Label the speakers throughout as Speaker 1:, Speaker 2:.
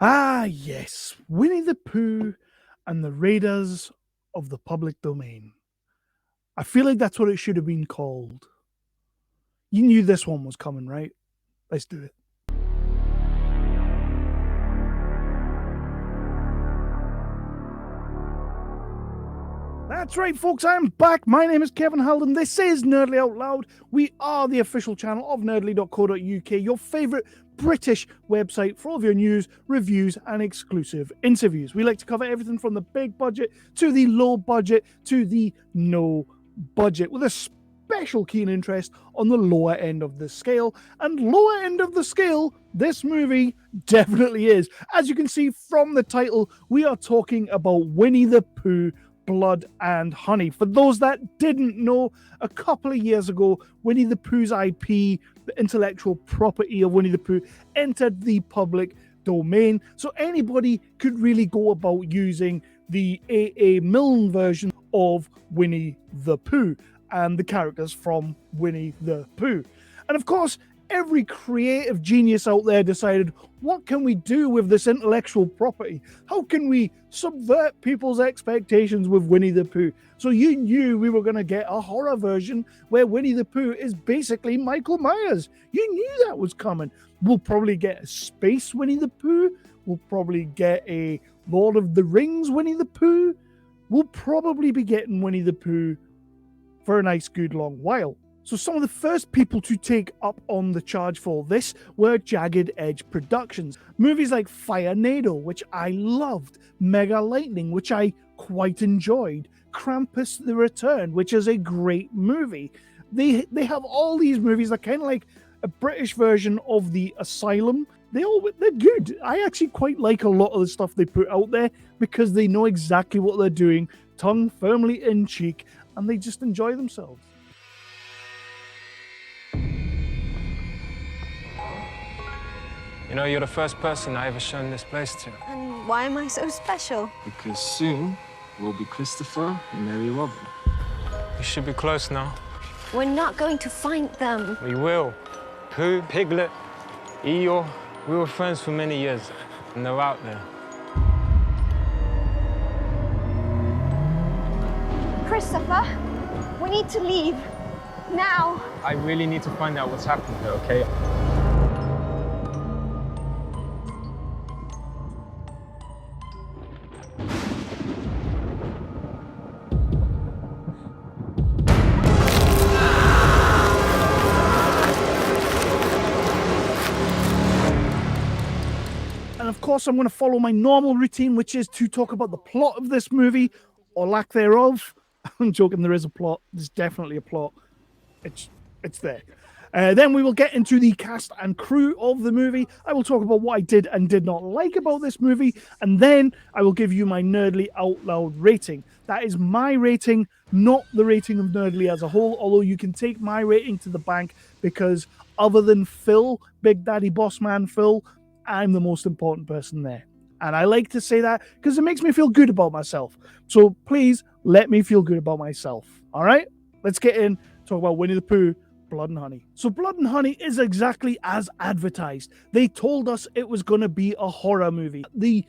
Speaker 1: Ah, yes, Winnie the Pooh and the Raiders of the Public Domain. I feel like that's what it should have been called. You knew this one was coming, right? Let's do it. That's right, folks. I'm back. My name is Kevin Halden. This is Nerdly Out Loud. We are the official channel of nerdly.co.uk, your favourite British website for all of your news, reviews, and exclusive interviews. We like to cover everything from the big budget to the low budget to the no budget, with a special keen interest on the lower end of the scale. And lower end of the scale, this movie definitely is. As you can see from the title, we are talking about Winnie the Pooh, Blood and Honey. For those that didn't know, a couple of years ago, Winnie the Pooh's IP, the intellectual property of Winnie the Pooh, entered the public domain. So anybody could really go about using the A.A. Milne version of Winnie the Pooh and the characters from Winnie the Pooh. And of course, every creative genius out there decided, what can we do with this intellectual property? How can we subvert people's expectations with Winnie the Pooh? So you knew we were going to get a horror version where Winnie the Pooh is basically Michael Myers. You knew that was coming. We'll probably get a space Winnie the Pooh. We'll probably get a Lord of the Rings Winnie the Pooh. We'll probably be getting Winnie the Pooh for a nice good long while. So some of the first people to take up on the charge for this were Jagged Edge Productions. Movies like Firenado, which I loved, Mega Lightning, which I quite enjoyed, Krampus the Return, which is a great movie. They have all these movies that are kind of like a British version of The Asylum. They're good. I actually quite like a lot of the stuff they put out there because they know exactly what they're doing, tongue firmly in cheek, and they just enjoy themselves.
Speaker 2: You know, you're the first person I ever shown this place to.
Speaker 3: And why am I so special?
Speaker 4: Because soon we'll be Christopher and Mary Robin.
Speaker 2: You should be close now.
Speaker 3: We're not going to find them.
Speaker 2: We will. Pooh, Piglet, Eeyore, we were friends for many years, and they're out there.
Speaker 3: Christopher, we need to leave. Now.
Speaker 2: I really need to find out what's happened here, okay?
Speaker 1: And of course, I'm going to follow my normal routine, which is to talk about the plot of this movie, or lack thereof. I'm joking, there is a plot. There's definitely a plot. It's there. Then we will get into the cast and crew of the movie. I will talk about what I did and did not like about this movie. And then I will give you my Nerdly Out Loud rating. That is my rating, not the rating of Nerdly as a whole, although you can take my rating to the bank because other than Phil, Big Daddy Boss Man Phil, I'm the most important person there. And I like to say that because it makes me feel good about myself. So please let me feel good about myself. All right? Let's get in, talk about Winnie the Pooh, Blood and Honey. So Blood and Honey is exactly as advertised. They told us it was going to be a horror movie. The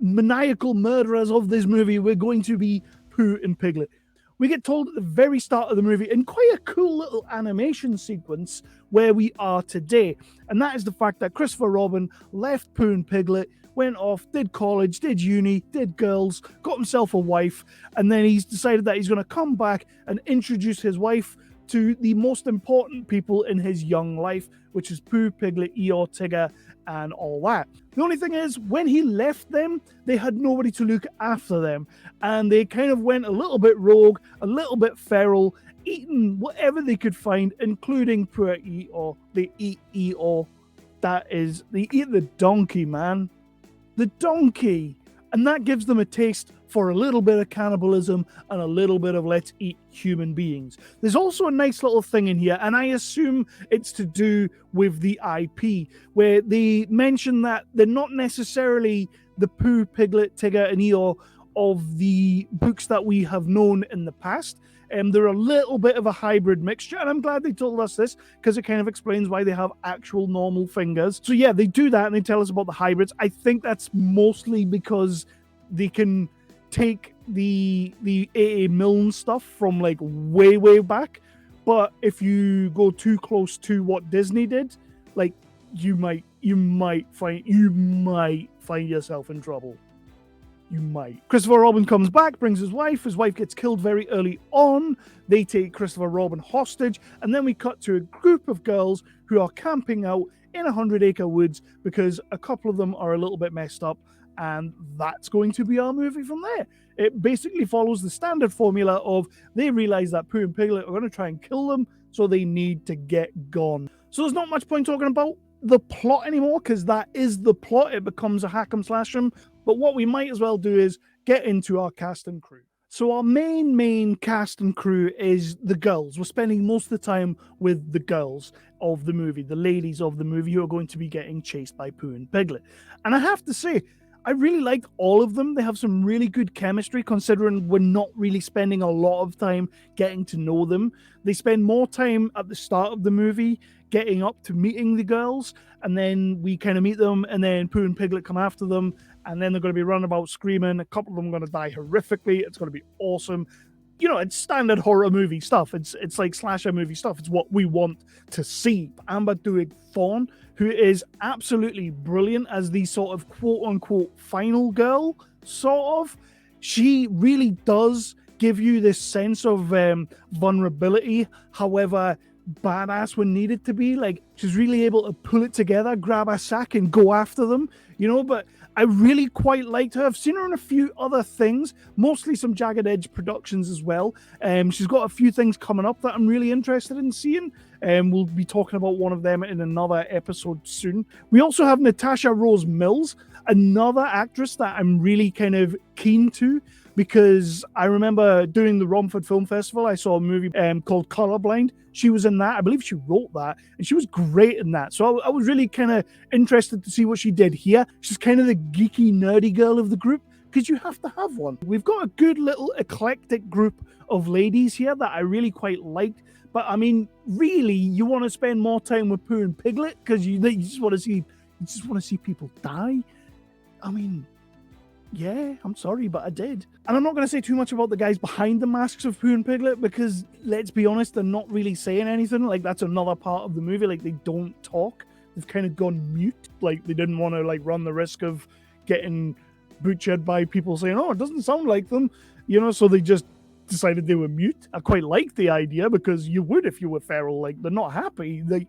Speaker 1: maniacal murderers of this movie were going to be Pooh and Piglet. We get told at the very start of the movie in quite a cool little animation sequence where we are today. And that is the fact that Christopher Robin left Pooh and Piglet, went off, did college, did uni, did girls, got himself a wife, and then he's decided that he's going to come back and introduce his wife to the most important people in his young life, which is Pooh, Piglet, Eeyore, Tigger, and all that. The only thing is, when he left them, they had nobody to look after them, and they kind of went a little bit rogue, a little bit feral, eating whatever they could find, including poor Eeyore. They eat Eeyore. They eat the donkey, man. The donkey. And that gives them a taste for a little bit of cannibalism and a little bit of let's eat human beings. There's also a nice little thing in here, and I assume it's to do with the IP, where they mention that they're not necessarily the Pooh, Piglet, Tigger, and Eeyore of the books that we have known in the past. They're a little bit of a hybrid mixture, and I'm glad they told us this because it kind of explains why they have actual normal fingers. So yeah, they do that and they tell us about the hybrids. I think that's mostly because they can take the AA Milne stuff from like way back, but if you go too close to what Disney did, like you might find yourself in trouble. You might. Christopher Robin comes back, brings his wife. His wife gets killed very early on. They take Christopher Robin hostage, and then we cut to a group of girls who are camping out in 100-acre woods because a couple of them are a little bit messed up, and that's going to be our movie from there. It basically follows the standard formula of they realize that Pooh and Piglet are going to try and kill them, so they need to get gone. So there's not much point talking about the plot anymore because that is the plot. It becomes a hack 'em slash 'em. But what we might as well do is get into our cast and crew. So our main cast and crew is the girls. We're spending most of the time with the girls of the movie, the ladies of the movie who are going to be getting chased by Pooh and Piglet. And I have to say, I really liked all of them. They have some really good chemistry considering we're not really spending a lot of time getting to know them. They spend more time at the start of the movie getting up to meeting the girls, and then we kind of meet them, and then Pooh and Piglet come after them, and then they're going to be running about screaming. A couple of them are going to die horrifically. It's going to be awesome. You know, it's standard horror movie stuff. It's like slasher movie stuff. It's what we want to see. Amber Doig-Thorne, who is absolutely brilliant as the sort of quote-unquote final girl, sort of. She really does give you this sense of vulnerability, however badass when needed to be. Like, she's really able to pull it together, grab a sack and go after them, you know. But I really quite liked her. I've seen her in a few other things, mostly some Jagged Edge productions as well. She's got a few things coming up that I'm really interested in seeing. We'll be talking about one of them in another episode soon. We also have Natasha Rose Mills, another actress that I'm really kind of keen to, because I remember doing the Romford Film Festival, I saw a movie called Colorblind. She was in that. I believe she wrote that, and she was great in that. So I was really kind of interested to see what she did here. She's kind of the geeky, nerdy girl of the group, because you have to have one. We've got a good little eclectic group of ladies here that I really quite liked. But I mean, really, you want to spend more time with Pooh and Piglet because you just want to see people die. I mean, yeah, I'm sorry, but I did. And I'm not going to say too much about the guys behind the masks of Pooh and Piglet because, let's be honest, they're not really saying anything. Like, that's another part of the movie. Like, they don't talk. They've kind of gone mute. Like, they didn't want to, like, run the risk of getting butchered by people saying, oh, it doesn't sound like them. You know, so they just decided they were mute. I quite like the idea because you would if you were feral. Like, they're not happy. Like,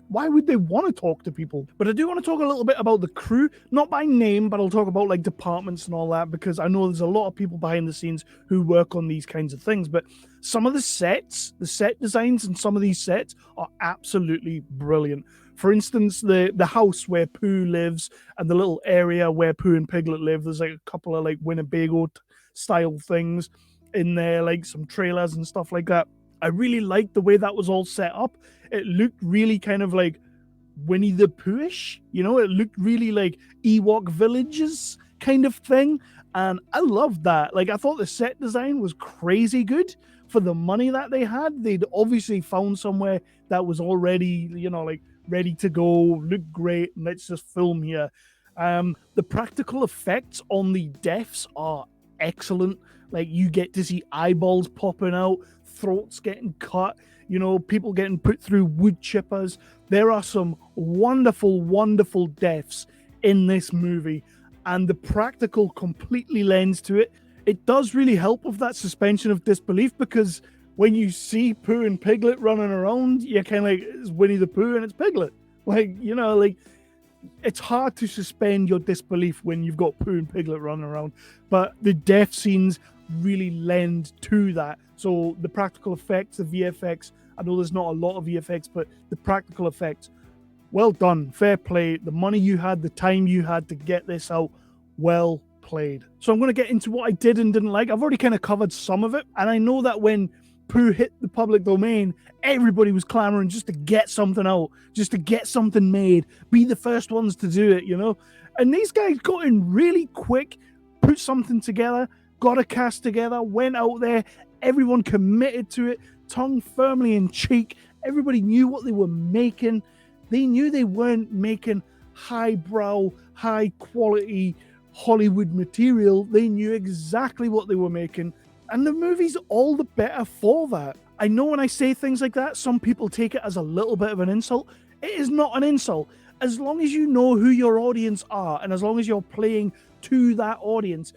Speaker 1: why would they want to talk to people? But I do want to talk a little bit about the crew, not by name, but I'll talk about like departments and all that, because I know there's a lot of people behind the scenes who work on these kinds of things. But some of the set designs and some of these sets are absolutely brilliant. For instance, the house where Pooh lives and the little area where Pooh and Piglet live, there's like a couple of like Winnebago style things in there, like some trailers and stuff like that. I really liked the way that was all set up. It looked really kind of like Winnie the Pooh-ish, you know, it looked really like Ewok villages kind of thing. And I loved that. Like, I thought the set design was crazy good for the money that they had. They'd obviously found somewhere that was already, you know, like ready to go, look great, and let's just film here. The practical effects on the deaths are excellent. Like, you get to see eyeballs popping out, throats getting cut, you know, people getting put through wood chippers. There are some wonderful, wonderful deaths in this movie, and the practical completely lends to it. It does really help with that suspension of disbelief, because when you see Pooh and Piglet running around, you're kind of like, it's Winnie the Pooh and it's Piglet. Like, you know, like, it's hard to suspend your disbelief when you've got Pooh and Piglet running around, but the death scenes really lend to that. So the practical effects, the VFX, I know there's not a lot of VFX, but the practical effects, well done, fair play. The money you had, the time you had to get this out, well played. So I'm going to get into what I did and didn't like. I've already kind of covered some of it, and I know that when Pooh hit the public domain, everybody was clamoring just to get something out, just to get something made, be the first ones to do it, you know? And these guys got in really quick, put something together, got a cast together, went out there, Everyone committed to it, tongue firmly in cheek. Everybody knew what they were making. They knew they weren't making highbrow, high quality Hollywood material. They knew exactly what they were making. And the movie's all the better for that. I know when I say things like that, some people take it as a little bit of an insult. It is not an insult. As long as you know who your audience are, and as long as you're playing to that audience,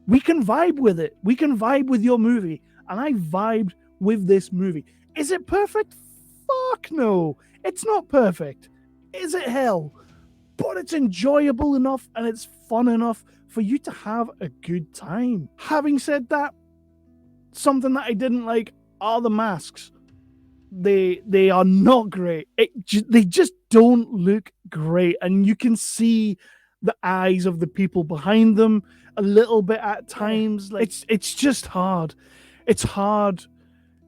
Speaker 1: we can vibe with it. We can vibe with your movie. And I vibed with this movie. Is it perfect? Fuck no. It's not perfect. Is it hell? But it's enjoyable enough and it's fun enough for you to have a good time. Having said that, something that I didn't like are the masks. They are not great. They just don't look great. And you can see the eyes of the people behind them a little bit at times. Like it's just hard. It's hard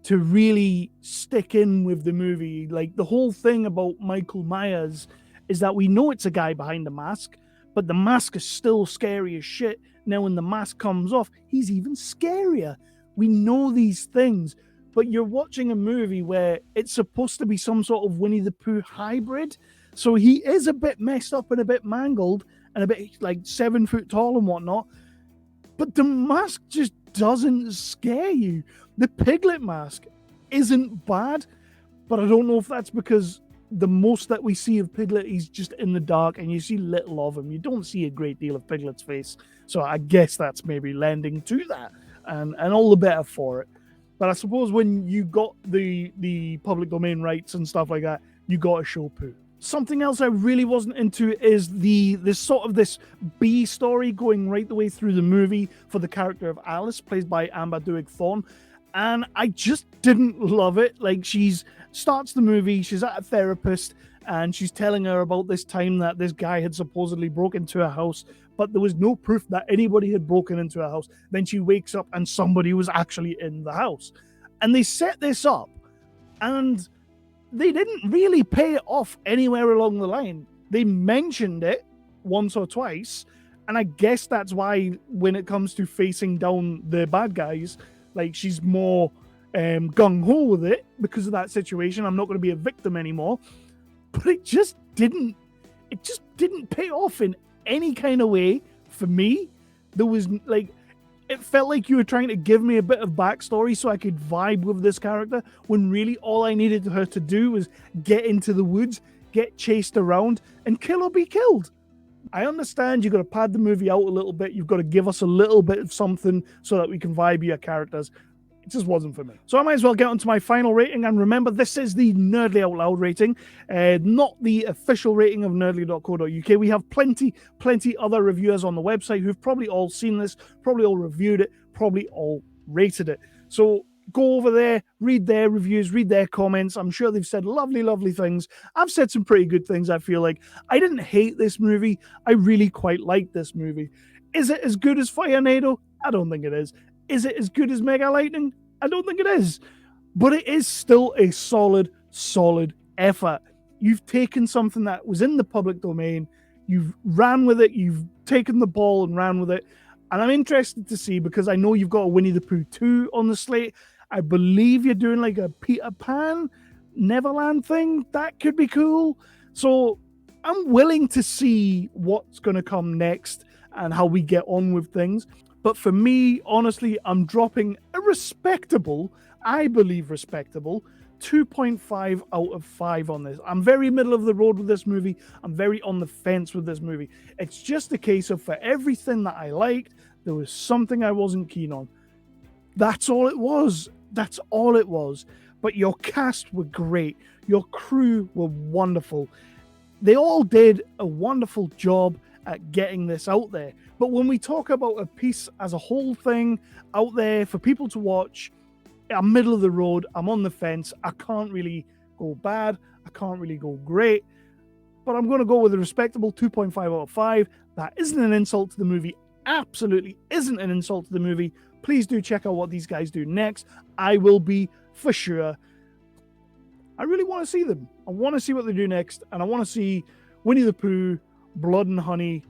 Speaker 1: to really stick in with the movie. Like, the whole thing about Michael Myers is that we know it's a guy behind the mask, but the mask is still scary as shit. Now, when the mask comes off, he's even scarier. We know these things, but you're watching a movie where it's supposed to be some sort of Winnie the Pooh hybrid. So he is a bit messed up and a bit mangled and a bit like 7 foot tall and whatnot. But the mask just doesn't scare you. The Piglet mask isn't bad, but I don't know if that's because the most that we see of Piglet, he's just in the dark and you see little of him. You don't see a great deal of Piglet's face. So I guess that's maybe lending to that, and all the better for it. But I suppose when you got the public domain rights and stuff like that, you got to show Pooh. Something else I really wasn't into is this B story going right the way through the movie for the character of Alice, played by Amber Doig-Thorne. And I just didn't love it. Like, starts the movie, she's at a therapist, and she's telling her about this time that this guy had supposedly broken into her house, but there was no proof that anybody had broken into her house. Then she wakes up and somebody was actually in the house. And they set this up, and they didn't really pay it off anywhere along the line. They mentioned it once or twice, and I guess that's why when it comes to facing down the bad guys, like, she's more gung-ho with it because of that situation. I'm not going to be a victim anymore. But it just didn't pay off in any kind of way for me. There was, like, it felt like you were trying to give me a bit of backstory so I could vibe with this character, when really all I needed her to do was get into the woods, get chased around, and kill or be killed. I understand you've got to pad the movie out a little bit. You've got to give us a little bit of something so that we can vibe your characters. It just wasn't for me. So I might as well get on to my final rating. And remember, this is the Nerdly Out Loud rating, not the official rating of nerdly.co.uk. We have plenty other reviewers on the website who've probably all seen this, probably all reviewed it, probably all rated it. So go over there, read their reviews, read their comments. I'm sure they've said lovely things. I've said some pretty good things, I feel like. I didn't hate this movie. I really quite liked this movie. Is it as good as Firenado? I don't think it is. Is it as good as Mega Lightning? I don't think it is. But it is still a solid effort. You've taken something that was in the public domain, you've ran with it, you've taken the ball and ran with it. And I'm interested to see, because I know you've got a Winnie the Pooh 2 on the slate. I believe you're doing like a Peter Pan Neverland thing. That could be cool. So I'm willing to see what's going to come next and how we get on with things. But for me, honestly, I'm dropping a respectable, I believe respectable, 2.5 out of 5 on this. I'm very middle of the road with this movie. I'm very on the fence with this movie. It's just a case of, for everything that I liked, there was something I wasn't keen on. That's all it was. That's all it was. But your cast were great. Your crew were wonderful. They all did a wonderful job at getting this out there. But when we talk about a piece as a whole thing out there for people to watch, I'm middle of the road. I'm on the fence. I can't really go bad. I can't really go great. But I'm going to go with a respectable 2.5 out of 5. That isn't an insult to the movie. Absolutely isn't an insult to the movie. Please do check out what these guys do next. I will be, for sure. I really want to see them. I want to see what they do next. And I want to see Winnie the Pooh, Blood and Honey